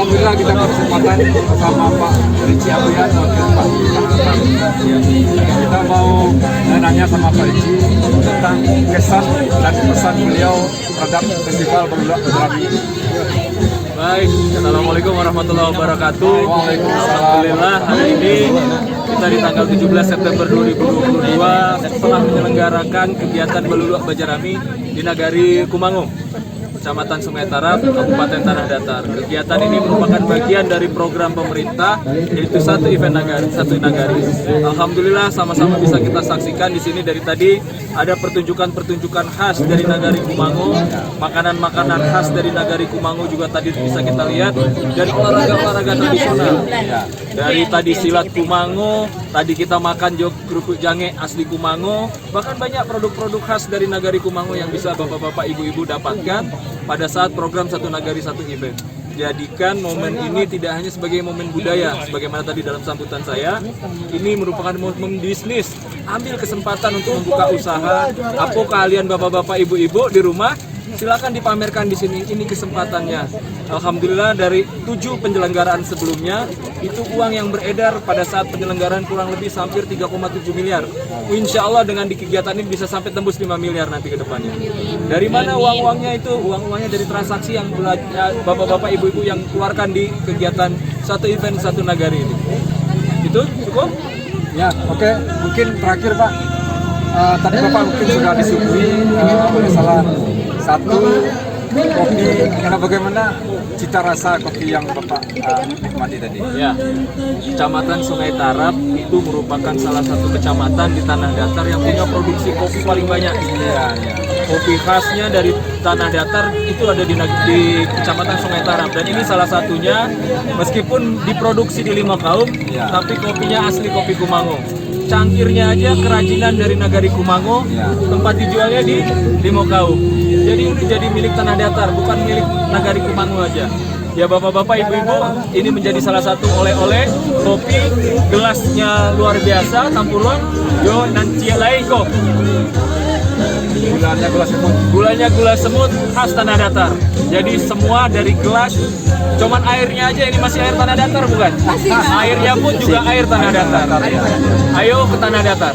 Alhamdulillah kita berkesempatan bersama Pak Ricci Abrian, wakil Pak Kecamatan. Kita mau nanya sama Pak Ricci tentang kesan dan pesan beliau terhadap festival Beluluak Bajarabi. Baik, Assalamualaikum warahmatullahi wabarakatuh. Alhamdulillah hari ini kita di tanggal 17 September 2022 setelah menyelenggarakan kegiatan Beluluak Bajarabi di Nagari Kumango, Kecamatan Sungai Tarap, Kabupaten Tanah Datar. Kegiatan ini merupakan bagian dari program pemerintah, yaitu satu event nagari, satu nagari. Alhamdulillah sama-sama bisa kita saksikan di sini dari tadi ada pertunjukan-pertunjukan khas dari Nagari Kumango, makanan-makanan khas dari Nagari Kumango juga tadi bisa kita lihat, dan olahraga-olahraga tradisional. Dari tadi silat Kumango, tadi kita makan kerupuk jange asli Kumango, bahkan banyak produk-produk khas dari Nagari Kumango yang bisa bapak-bapak, ibu-ibu dapatkan pada saat program Satu Nagari Satu Event. Jadikan momen ini tidak hanya sebagai momen budaya, sebagaimana tadi dalam sambutan saya, ini merupakan momen bisnis. Ambil kesempatan untuk membuka usaha. Apa kalian bapak-bapak, ibu-ibu di rumah, silakan dipamerkan di sini. Ini kesempatannya. Alhamdulillah dari 7 penyelenggaraan sebelumnya, itu uang yang beredar pada saat penyelenggaraan kurang lebih hampir 3,7 miliar. Insya Allah dengan di kegiatan ini bisa sampai tembus 5 miliar nanti ke depannya. Dari mana uang-uangnya itu? Uang-uangnya dari transaksi yang bapak-bapak, ibu-ibu yang keluarkan di kegiatan satu event satu nagari ini. Itu cukup? Ya, oke. Mungkin terakhir Pak, tadi Bapak mungkin sudah disuguhi oleh salah satu kopi. Karena bagaimana cita rasa kopi yang Bapak nikmati tadi? Ya, Kecamatan Sungai Tarap itu merupakan salah satu kecamatan di Tanah Datar yang punya produksi kopi paling banyak. Ya. Kopi khasnya dari Tanah Datar itu ada di Kecamatan Sungai Tarap, dan ini salah satunya meskipun diproduksi di 5 kaum, tapi kopinya asli kopi Kumango. Cangkirnya aja kerajinan dari Nagari Kumango, tempat dijualnya di 5 kaum. Jadi ini jadi milik Tanah Datar, bukan milik Nagari Kumango aja. Ya bapak-bapak, ibu-ibu, ini menjadi salah satu oleh-oleh kopi, gelasnya luar biasa, tampurun, yo nanti laiko. Gulanya gula semut. Gulanya gula semut khas Tanah Datar. Jadi semua dari gelas, cuman airnya aja ini masih air Tanah Datar bukan? Airnya pun juga air Tanah Datar. Ayo ke Tanah Datar.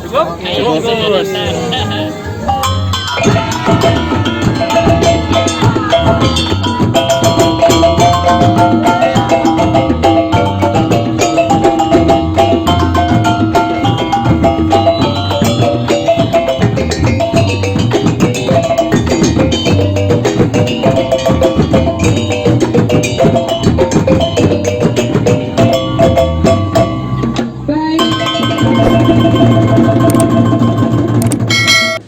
Cukup? Cukup.